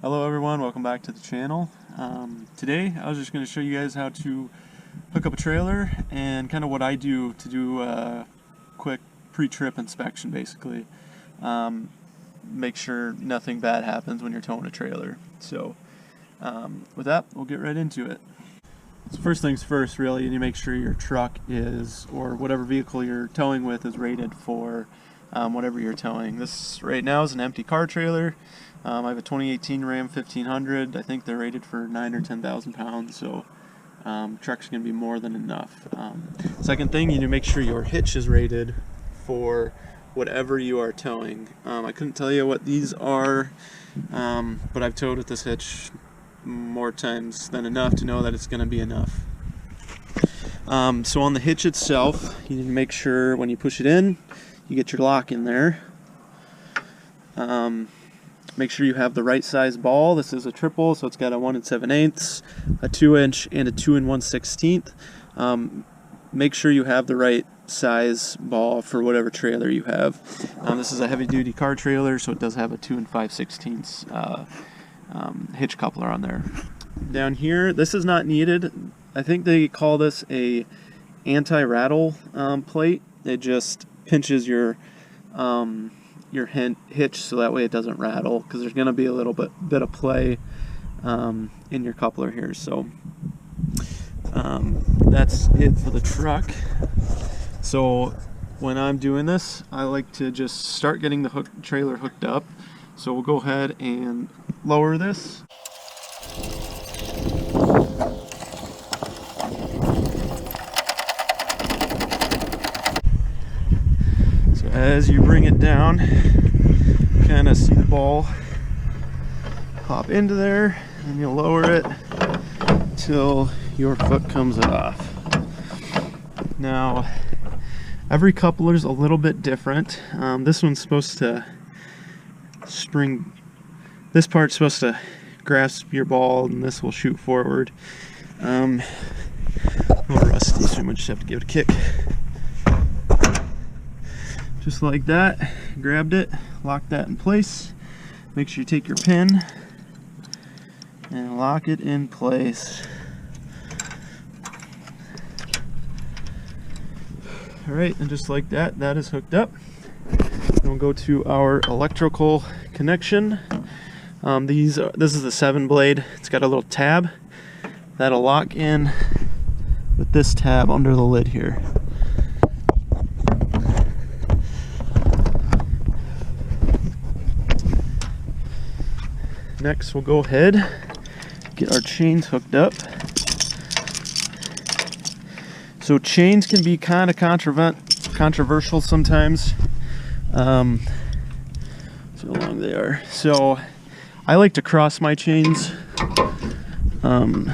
Hello everyone, welcome back to the channel. Today I was just going to show you guys how to hook up a trailer and kind of what I do to do a quick pre-trip inspection basically. Make sure nothing bad happens when you're towing a trailer. So with that, we'll get right into it. So first things first, really, you need to make sure your truck is, or whatever vehicle you're towing with, is rated for whatever you're towing. This right now is an empty car trailer. I have a 2018 Ram 1500. I think they're rated for 9 or 10,000 pounds, so truck's going to be more than enough. Second thing, you need to make sure your hitch is rated for whatever you are towing. I couldn't tell you what these are, but I've towed with this hitch more times than enough to know that it's going to be enough. So on the hitch itself, you need to make sure when you push it in, you get your lock in there. Make sure you have the right size ball. This is a triple, so it's got a 1 7/8, a 2-inch, and a 2 1/16. Make sure you have the right size ball for whatever trailer you have. This is a heavy duty car trailer, so it does have a 2 5/16 hitch coupler on there. Down here, this is not needed. I think they call this a anti-rattle plate. It just pinches your hitch so that way it doesn't rattle, because there's going to be a little bit of play in your coupler here. So that's it for the truck. So when I'm doing this, I like to just start getting the trailer hooked up. So we'll go ahead and lower this. So as you bring it down, kind of see the ball pop into there, and you'll lower it till your foot comes off. Now, every coupler is a little bit different. This one's supposed to spring, this part's supposed to grasp your ball, and this will shoot forward. A little rusty, so I might just have to give it a kick. Just like that. Grabbed it, lock that in place. Make sure you take your pin and lock it in place. Alright, and just like that, that is hooked up. And we'll go to our electrical connection. This is the 7-blade. It's got a little tab that'll lock in with this tab under the lid here. Next, we'll go ahead, get our chains hooked up. So chains can be kind of controversial sometimes. See how long they are. So I like to cross my chains. Go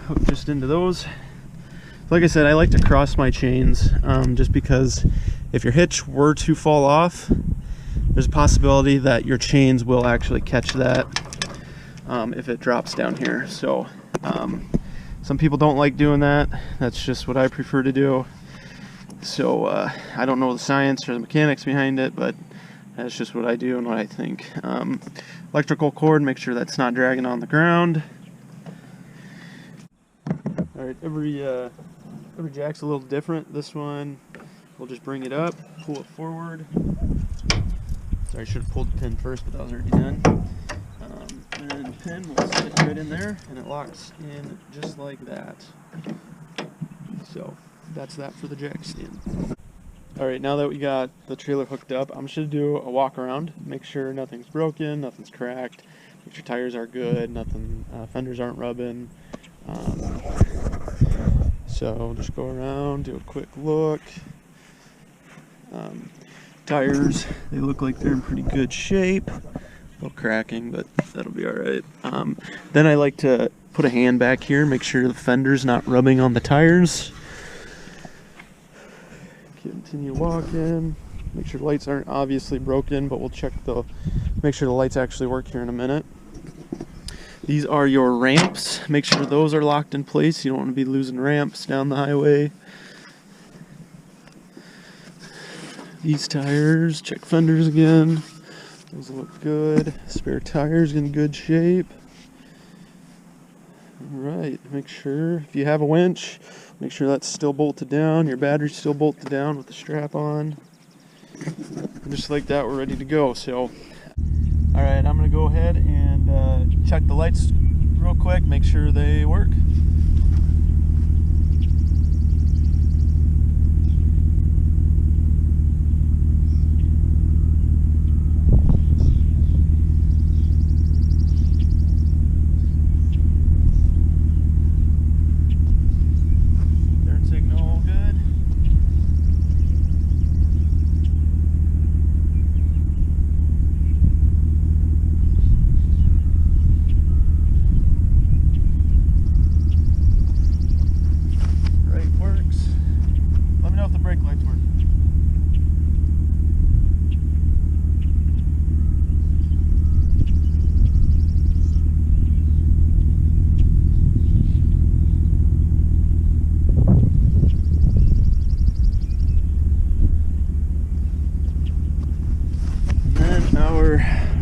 hook just into those. Like I said, I like to cross my chains just because if your hitch were to fall off, there's a possibility that your chains will actually catch that if it drops down here. So some people don't like doing that. That's just what I prefer to do. So I don't know the science or the mechanics behind it, but that's just what I do and what I think. Electrical cord, make sure that's not dragging on the ground. Alright, every jack's a little different. This one, we'll just bring it up, pull it forward. Sorry, I should have pulled the pin first, but that was already done. And then the pin will sit right in there, and it locks in just like that. So that's that for the jack stand. Alright, now that we got the trailer hooked up, I'm just going to do a walk around, make sure nothing's broken, nothing's cracked, make sure tires are good, nothing, fenders aren't rubbing. So just go around, do a quick look. Tires, they look like they're in pretty good shape. A little cracking, but that'll be alright. Then I like to put a hand back here, make sure the fender's not rubbing on the tires. Continue walking, make sure the lights aren't obviously broken, but we'll make sure the lights actually work here in a minute. These are your ramps. Make sure those are locked in place. You don't want to be losing ramps down the highway. These tires, check fenders again. Those look good. Spare tire's in good shape. Alright, make sure if you have a winch, make sure that's still bolted down, your battery's still bolted down with the strap on. And just like that, we're ready to go. So, alright, I'm going to go ahead and check the lights real quick, make sure they work.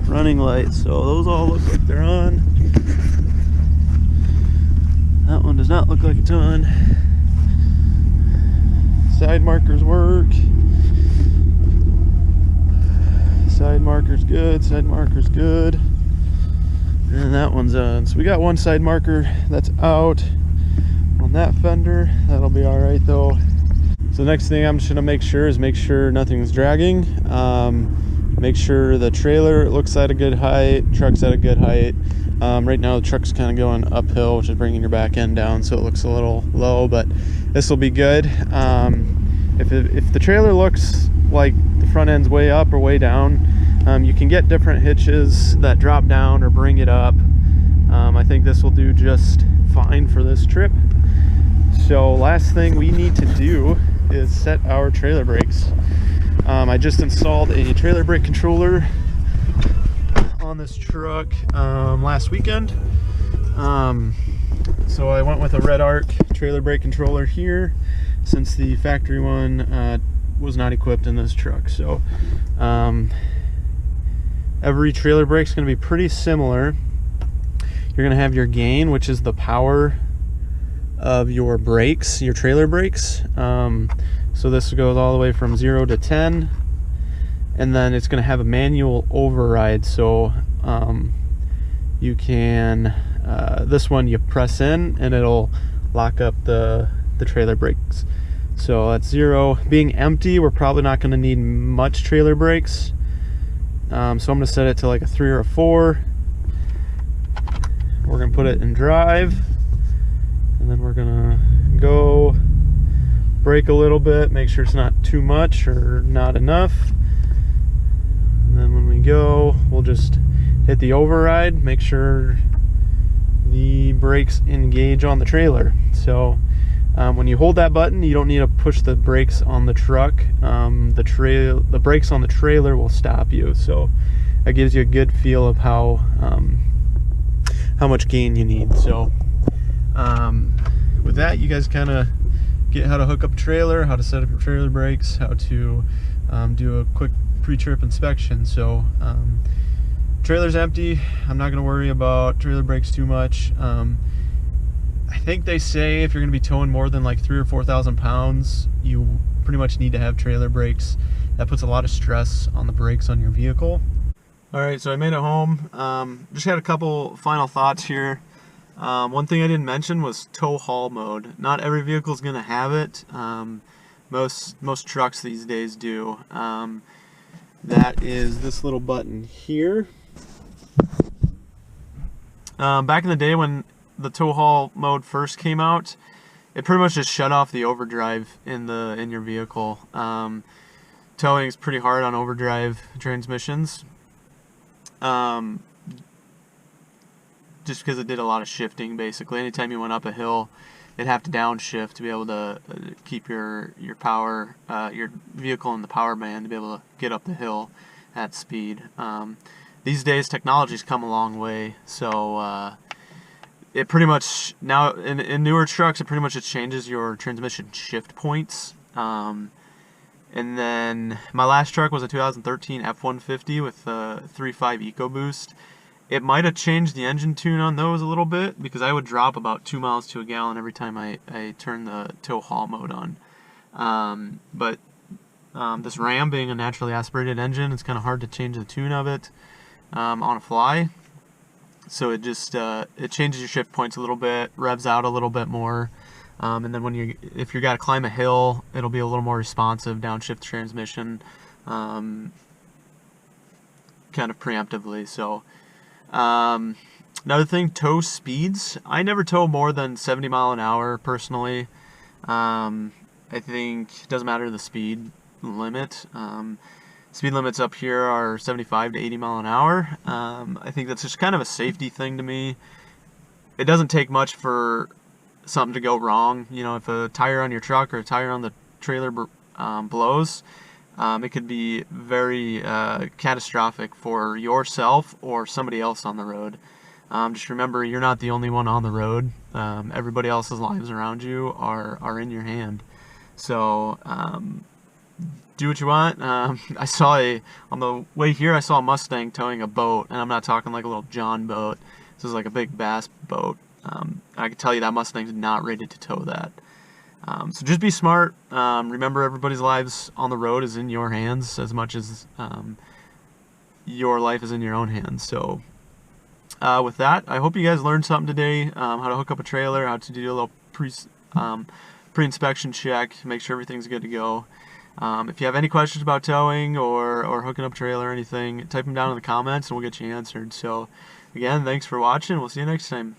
Running lights, so those all look like they're on. That one does not look like it's on. Side markers work. Side marker's good, side marker's good. And that one's on. So we got one side marker that's out on that fender. That'll be alright though. So the next thing I'm just gonna make sure nothing's dragging. Make sure the trailer looks at a good height, truck's at a good height. Right now the truck's kind of going uphill, which is bringing your back end down, so it looks a little low, but this will be good. If the trailer looks like the front end's way up or way down, you can get different hitches that drop down or bring it up. I think this will do just fine for this trip. So last thing we need to do is set our trailer brakes. I just installed a trailer brake controller on this truck last weekend. So I went with a Red Arc trailer brake controller here, since the factory one was not equipped in this truck. So every trailer brake is going to be pretty similar. You're going to have your gain, which is the power of your brakes, your trailer brakes. So this goes all the way from 0 to 10, and then it's going to have a manual override. So you can this one you press in and it'll lock up the trailer brakes. So that's 0. Being empty, we're probably not going to need much trailer brakes. So I'm going to set it to like a 3 or a 4. We're going to put it in drive, and then we're going to go brake a little bit, make sure it's not too much or not enough. And then when we go, we'll just hit the override, make sure the brakes engage on the trailer. So when you hold that button, you don't need to push the brakes on the truck. The brakes on the trailer will stop you. So that gives you a good feel of how much gain you need. So with that, you guys kind of get how to hook up a trailer, how to set up your trailer brakes, how to do a quick pre-trip inspection. So trailer's empty. I'm not going to worry about trailer brakes too much. I think they say if you're going to be towing more than like 3,000 or 4,000 pounds, you pretty much need to have trailer brakes. That puts a lot of stress on the brakes on your vehicle. Alright, so I made it home. Just had a couple final thoughts here. One thing I didn't mention was tow haul mode. Not every vehicle is going to have it. Most trucks these days do. That is this little button here. Back in the day when the tow haul mode first came out, it pretty much just shut off the overdrive in your vehicle. Towing is pretty hard on overdrive transmissions. Just because it did a lot of shifting. Basically, anytime you went up a hill, it'd have to downshift to be able to keep your power, your vehicle in the power band to be able to get up the hill at speed. These days, technology's come a long way, so it pretty much now in newer trucks, it pretty much just changes your transmission shift points. And then my last truck was a 2013 F-150 with a 3.5 EcoBoost. It might have changed the engine tune on those a little bit because I would drop about 2 miles to a gallon every time I turn the tow haul mode on. But this Ram being a naturally aspirated engine, it's kind of hard to change the tune of it on a fly. So it just it changes your shift points a little bit, revs out a little bit more, and then if you got to climb a hill, it'll be a little more responsive downshift transmission, kind of preemptively. So another thing, tow speeds. I never tow more than 70 mile an hour personally. I think it doesn't matter the speed limit. Speed limits up here are 75 to 80 mile an hour. I think that's just kind of a safety thing to me. It doesn't take much for something to go wrong. You know, if a tire on your truck or a tire on the trailer blows, it could be very catastrophic for yourself or somebody else on the road. Just remember, you're not the only one on the road. Everybody else's lives around you are in your hand. So do what you want. I saw on the way here, I saw a Mustang towing a boat, and I'm not talking like a little John boat. This is like a big bass boat. I can tell you that Mustang's not ready to tow that. So just be smart. Remember, everybody's lives on the road is in your hands as much as your life is in your own hands. So with that, I hope you guys learned something today. How to hook up a trailer, how to do a little pre-inspection check, make sure everything's good to go. If you have any questions about towing or hooking up a trailer or anything, type them down in the comments and we'll get you answered. So again, thanks for watching. We'll see you next time.